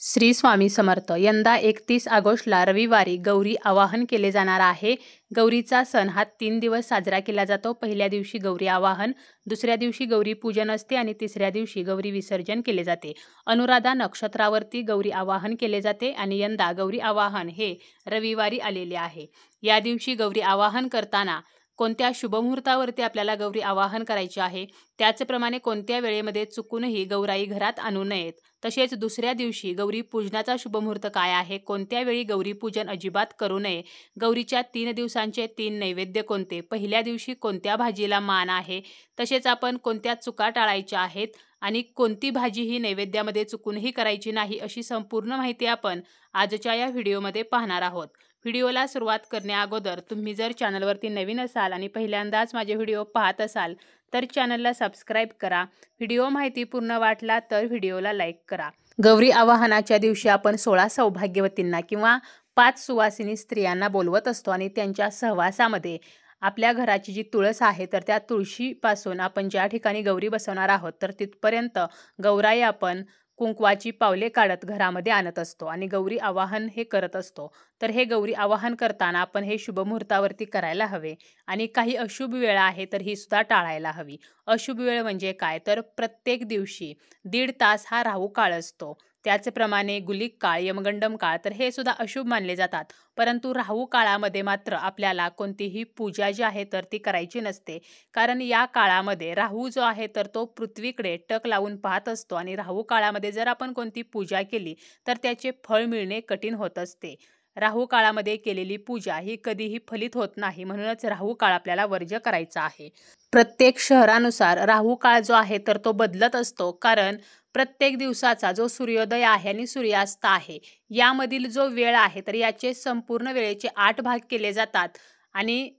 श्री स्वामी समर्थ. यंदा 31 ऑगस्टला रविवारी गौरी आवाहन केले जाणार आहे. गौरीचा सण हा 3 दिवस साजरा केला जातो. पहिल्या दिवशी गौरी आवाहन, दुसऱ्या दिवशी गौरी पूजन असते आणि तिसऱ्या दिवशी गौरी विसर्जन केले जाते. अनुराधा नक्षत्रावरती गौरी आवाहन केले जाते आणि यंदा गौरी आवाहन हे रविवारी आलेले आहे. या दिवशी गौरी आवाहन करताना कोणत्या शुभमुहूर्तावरती आपल्याला गौरी आवाहन करायचे आहे, त्याचप्रमाणे कोणत्या वेळेमध्ये चुकूनही गौराई घरात आणू नयेत. तसेच दुसऱ्या दिवशी गौरी पूजनाचा शुभमुहूर्त काय आहे, कोणत्या वेळी गौरी पूजन अजिबात करू नये, गौरीच्या 3 दिवसांचे 3 नैवेद्य कोणते, पहिल्या दिवशी कोणत्या भाजीला मान आहे, तसेच आपण कोणत्या चुका टाळायच्या आहेत आणि कोणती भाजी ही नैवेद्यामध्ये चुकूनही करायची नाही, अशी संपूर्ण माहिती आपण आजच्या या व्हिडिओमध्ये पाहणार आहोत. व्हिडिओला सुरुवात करण्याअगोदर तुम्ही जर चॅनलवरती नवीन असाल आणि पहिल्यांदाच माझे व्हिडिओ पाहत असाल तर चॅनलला सबस्क्राईब करा. व्हिडिओ माहिती पूर्ण वाटला तर व्हिडिओला लाईक करा. गौरी आवाहनाच्या दिवशी आपण 16 सौभाग्यवतींना किंवा 5 सुवासिनी स्त्रियांना बोलवत असतो आणि त्यांच्या सहवासामध्ये आपल्या घराची जी तुळस आहे तर त्या तुळशीपासून आपण ज्या ठिकाणी गौरी बसवणार आहोत तर तिथपर्यंत गौराई आपण कुंकवाची पावले काढत घरामध्ये आणत असतो आणि गौरी आवाहन हे करत असतो. तर हे गौरी आवाहन करताना आपण हे शुभमुहूर्तावरती करायला हवे आणि काही अशुभ वेळ आहे तर ही सुद्धा टाळायला हवी. अशुभ वेळ म्हणजे काय, तर प्रत्येक दिवशी 1.5 तास हा राहू काळ असतो. त्याचप्रमाणे गुलिक काळ, यमगंडम काळ तर हे सुद्धा अशुभ मानले जातात. परंतु राहू काळामध्ये मात्र आपल्याला कोणतीही पूजा जी आहे तर ती करायची नसते. कारण या काळामध्ये राहू जो आहे तर तो पृथ्वीकडे टक लावून पाहत असतो आणि राहू काळामध्ये जर आपण कोणती पूजा केली तर त्याचे फळ मिळणे कठीण होत असते. राहू काळामध्ये केलेली पूजा ही कधीही फलित होत नाही. म्हणूनच राहू काळ आपल्याला वर्ज्य करायचा आहे. प्रत्येक शहरानुसार राहू काळ जो आहे तर तो बदलत असतो. कारण प्रत्येक दिवसाचा जो सूर्योदय आहे आणि सूर्यास्त आहे यामधील जो वेळ आहे तर याचे संपूर्ण वेळेचे 8 भाग केले जातात आणि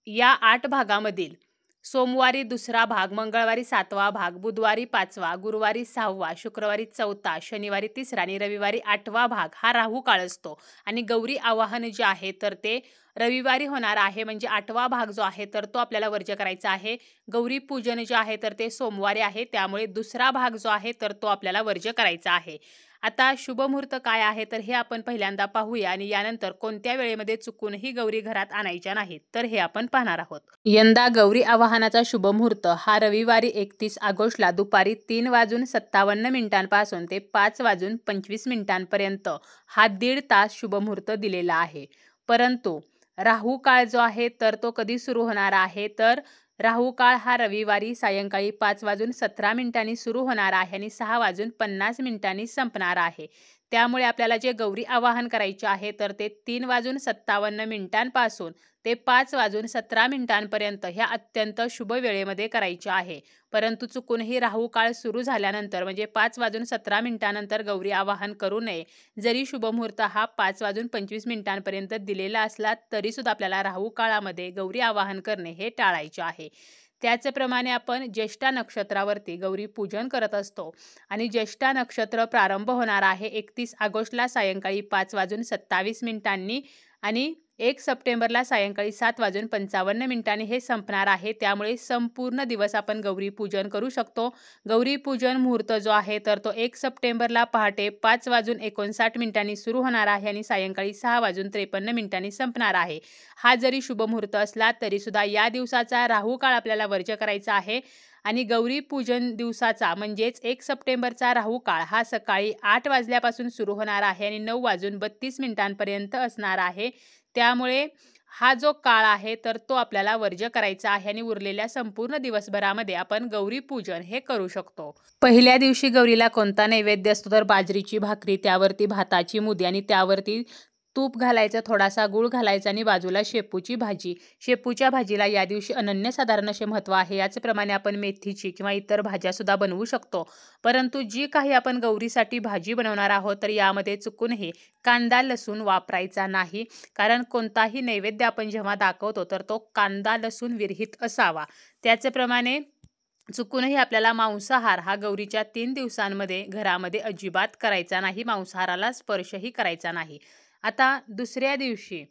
या 8 भागामधील सोमवारी 2रा भाग, मंगळवारी 7वा भाग, बुधवारी 5वा, गुरुवारी 6वा, शुक्रवारी 4था, शनिवारी 3रा आणि रविवारी 8वा भाग हा राहू काळ असतो. आणि गौरी आवाहन जे आहे तर ते रविवारी होणार आहे. म्हणजे 8वा भाग जो आहे तर तो आपल्याला वर्ज्य करायचा आहे. गौरी पूजन जे आहे तर ते सोमवारी आहे, त्यामुळे 2रा भाग जो आहे तर तो आपल्याला वर्ज्य करायचा आहे. आता शुभमुहूर्त काय आहे तर हे आपण पहिल्यांदा पाहूया आणि यानंतर कोणत्या वेळेमध्ये चुकूनही गौरी घरात आणायच्या नाहीत तर हे आपण पाहणार आहोत. यंदा गौरी आवाहनाचा शुभमुहूर्त हा रविवारी 31 ऑगस्टला दुपारी 3:57 ते 5:25 हा 1.5 तास शुभमुहूर्त दिलेला आहे. परंतु राहू काळ जो आहे तर तो कधी सुरू होणार आहे, तर राहू काळ हा रविवारी सायंकाळी 5:17 सुरू होणार आहे आणि 6:50 संपणार आहे. त्यामुळे आपल्याला जे गौरी आवाहन करायचे आहे तर ते 3:57 पासून ते 5:17 ह्या अत्यंत शुभ वेळेमध्ये करायचे आहे. परंतु चुकूनही राहू काळ सुरू झाल्यानंतर म्हणजे 5:17 नंतर गौरी आवाहन करू नये. जरी शुभमुहूर्त हा 5:25 दिलेला असला तरी सुद्धा आपल्याला राहू काळामध्ये गौरी आवाहन करणे हे टाळायचे आहे. त्याचप्रमाणे आपण ज्येष्ठा नक्षत्रावरती गौरी पूजन करत असतो आणि ज्येष्ठा नक्षत्र प्रारंभ होणार आहे 31 ऑगस्टला सायंकाळी 5:27 आणि 1 सप्टेंबरला सायंकाळी 7:55 हे संपणार आहे. त्यामुळे संपूर्ण दिवस आपण गौरी पूजन करू शकतो. गौरी पूजन मुहूर्त जो आहे तर तो 1 सप्टेंबरला पहाटे 5:59 सुरू होणार आहे आणि सायंकाळी 6:53 संपणार आहे. हा जरी शुभमुहूर्त असला तरी सुद्धा या दिवसाचा राहू काळ आपल्याला वर्ज्य करायचा आहे. आणि गौरी पूजन दिवसाचा म्हणजेच 1 सप्टेंबरचा राहू काळ हा सकाळी 8 वाजल्यापासून सुरू होणार आहे आणि 9:32 असणार आहे. त्यामुळे हा जो काळ आहे तर तो आपल्याला वर्ज्य करायचा आहे आणि उरलेल्या संपूर्ण दिवसभरामध्ये आपण गौरी पूजन हे करू शकतो. पहिल्या दिवशी गौरीला कोणता नैवेद्य असतो, तर बाजरीची भाकरी, त्यावरती भाताची मुदी आणि त्यावरती तूप घालायचं, थोडासा गूळ घालायचा आणि बाजूला शेपूची भाजी. शेपूच्या भाजीला या दिवशी अनन्यसाधारण असे महत्त्व आहे. याचप्रमाणे आपण मेथीची किंवा इतर भाज्या सुद्धा बनवू शकतो. परंतु जी काही आपण गौरीसाठी भाजी बनवणार आहोत तर यामध्ये चुकूनही कांदा लसूण वापरायचा नाही. कारण कोणताही नैवेद्य आपण जेव्हा दाखवतो तर तो कांदा लसूण विरहित असावा. त्याचप्रमाणे चुकूनही आपल्याला मांसाहार हा गौरीच्या 3 दिवसांमध्ये घरामध्ये अजिबात करायचा नाही. मांसाहाराला स्पर्शही करायचा नाही. आता दुसऱ्या दिवशी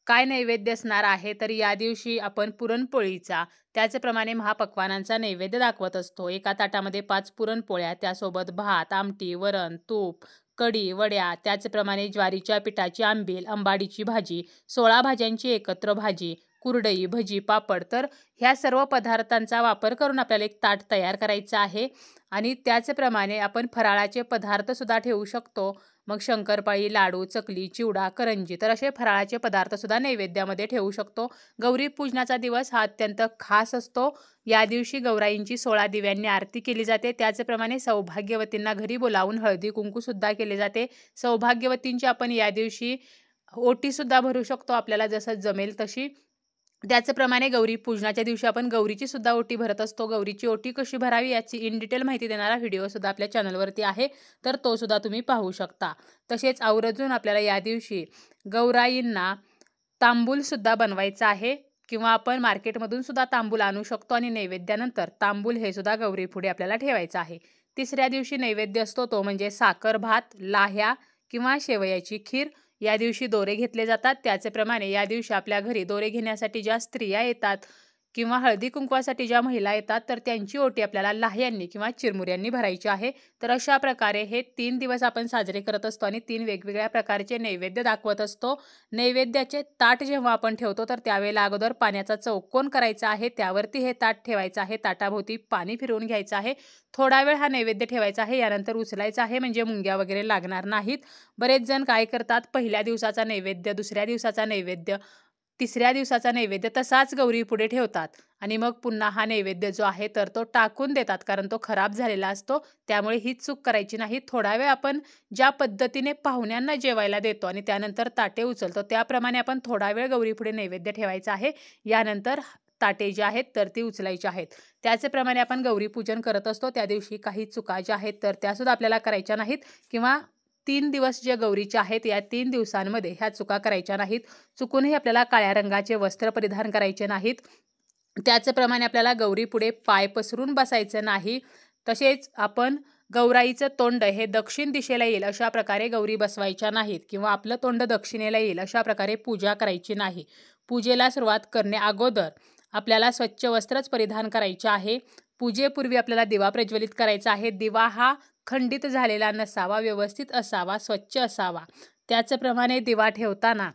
काय नैवेद्य असणार आहे, तर या दिवशी आपण पुरणपोळीचा त्याचप्रमाणे महापक्वानांचा नैवेद्य दाखवत असतो. एका ताटामध्ये 5 पुरणपोळ्या, त्यासोबत भात, आमटी, वरण, तूप, कढी, वड्या, त्याचप्रमाणे ज्वारीच्या पिठाची आंबील, आंबाडीची भाजी, 16 भाज्यांची एकत्र भाजी, कुरडई, भजी, पापड. तर ह्या सर्व पदार्थांचा वापर करून आपल्याला एक ताट तयार करायचं आहे. आणि त्याचप्रमाणे आपण फराळाचे पदार्थसुद्धा ठेवू शकतो. मग शंकरपाळी, लाडू, चकली, चिवडा, करंजी, तर असे फराळाचे पदार्थसुद्धा नैवेद्यामध्ये ठेवू शकतो. गौरी पूजनाचा दिवस हा अत्यंत खास असतो. या दिवशी गौराईंची 16 दिव्यांनी आरती केली जाते. त्याचप्रमाणे सौभाग्यवतींना घरी बोलावून हळदी कुंकूसुद्धा केले जाते. सौभाग्यवतींची आपण या दिवशी ओटीसुद्धा भरू शकतो, आपल्याला जसं जमेल तशी. त्याचप्रमाणे गौरी पूजनाच्या दिवशी आपण गौरीची सुद्धा ओटी भरत असतो. गौरीची ओटी कशी भरावी याची इन डिटेल माहिती देणारा व्हिडिओसुद्धा आपल्या चॅनलवरती आहे, तर तो सुद्धा तुम्ही पाहू शकता. तसेच आवर्जून आपल्याला या दिवशी गौराईंना तांबूलसुद्धा बनवायचा आहे, किंवा आपण मार्केटमधून सुद्धा तांबूल आणू शकतो. आणि नैवेद्यानंतर तांबूल हे सुद्धा गौरी पुढे आपल्याला ठेवायचं आहे. तिसऱ्या दिवशी नैवेद्य असतो तो म्हणजे साखर भात, लाह्या किंवा शेवयाची खीर. या दिवशी दोरे घेतले जातात. त्याचप्रमाणे या दिवशी आपल्या घरी दोरे घेण्यासाठी ज्या स्त्रिया येतात किंवा हळदी कुंकवासाठी ज्या महिला येतात, तर त्यांची ओटी आपल्याला लाह्यांनी किंवा चिरमुऱ्यांनी भरायची आहे. तर अशा प्रकारे हे 3 दिवस आपण साजरे करत असतो आणि 3 वेगवेगळ्या प्रकारचे नैवेद्य दाखवत असतो. नैवेद्याचे ताट जेव्हा आपण ठेवतो, तर त्यावेळेला अगोदर पाण्याचा चौकोन करायचा आहे, त्यावरती हे ताट ठेवायचं आहे. ताटाभोवती पाणी फिरवून घ्यायचं आहे. थोडा वेळ हा नैवेद्य ठेवायचा आहे, यानंतर उचलायचा आहे, म्हणजे मुंग्या वगैरे लागणार नाहीत. बरेच जण काय करतात, पहिल्या दिवसाचा नैवेद्य, दुसऱ्या दिवसाचा नैवेद्य, तिसऱ्या दिवसाचा नैवेद्य तसाच गौरी पुढे ठेवतात आणि मग पुन्हा हा नैवेद्य जो आहे तर तो टाकून देतात, कारण तो खराब झालेला असतो. त्यामुळे ही चूक करायची नाही. थोडा वेळ आपण ज्या पद्धतीने पाहुण्यांना जेवायला देतो आणि त्यानंतर ताटे उचलतो, त्याप्रमाणे आपण थोडा वेळ गौरी पुढे नैवेद्य ठेवायचा आहे. यानंतर ताटे जे आहेत तर ती उचलायची आहेत. त्याचप्रमाणे आपण गौरी पूजन करत असतो. त्या दिवशी काही चुका ज्या आहेत तर त्यासुद्धा आपल्याला करायच्या नाहीत, किंवा 3 दिवस जे गौरीचे आहेत या 3 दिवसांमध्ये ह्या चुका करायच्या नाहीत. चुकूनही आपल्याला काळ्या रंगाचे वस्त्र परिधान करायचे नाहीत. त्याचप्रमाणे आपल्याला गौरीपुढे पाय पसरून बसायचं नाही. तसेच आपण गौराईचं तोंड हे दक्षिण दिशेला येईल अशा प्रकारे गौरी बसवायच्या नाहीत, किंवा आपलं तोंड दक्षिणेला येईल अशा प्रकारे पूजा करायची नाही. पूजेला सुरुवात करण्या अगोदर आपल्याला स्वच्छ वस्त्रच परिधान करायचे आहे. पूजेपूर्वी आपल्याला दिवा प्रज्वलित करायचा आहे. दिवा हा खंडित झालेला नसावा, व्यवस्थित असावा, स्वच्छ असावा. त्याचप्रमाणे दिवा ठेवताना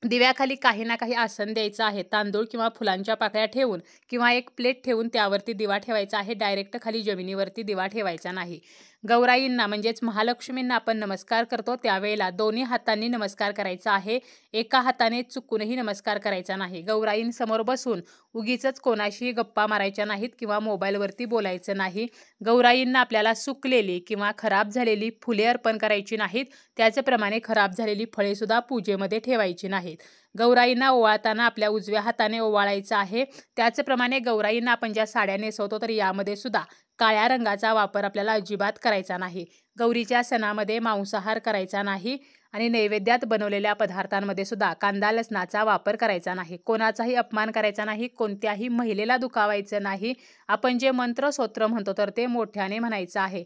दिव्याखाली काही ना काही आसन द्यायचं आहे. तांदूळ किंवा फुलांच्या पाकळ्या ठेवून किंवा एक प्लेट ठेवून त्यावरती दिवा ठेवायचा आहे. डायरेक्ट खाली जमिनीवरती दिवा ठेवायचा नाही. गौराईंना म्हणजेच महालक्ष्मींना आपण नमस्कार करतो, त्यावेळेला दोन्ही हातांनी नमस्कार करायचा आहे. एका हाताने चुकूनही नमस्कार करायचा नाही. गौराईंसमोर बसून उगीचच कोणाशीही गप्पा मारायच्या नाहीत किंवा मोबाईलवरती बोलायचं नाही. गौराईंना आपल्याला सुकलेली किंवा खराब झालेली फुले अर्पण करायची नाहीत. त्याचप्रमाणे खराब झालेली फळे सुद्धा पूजेमध्ये ठेवायची नाहीत. गौराईंना ओवाळताना आपल्या उजव्या हाताने ओवाळायचं आहे. त्याचप्रमाणे गौराईंना आपण ज्या साड्या नेसवतो, तर यामध्ये सुद्धा काळ्या रंगाचा वापर आपल्याला अजिबात करायचा नाही. गौरीच्या सणामध्ये मांसाहार करायचा नाही आणि नैवेद्यात बनवलेल्या पदार्थांमध्ये सुद्धा कांदा लसणाचा वापर करायचा नाही. कोणाचाही अपमान करायचा नाही, कोणत्याही महिलेला दुखावायचं नाही. आपण जे मंत्र स्तोत्र म्हणतो तर ते मोठ्याने म्हणायचं आहे.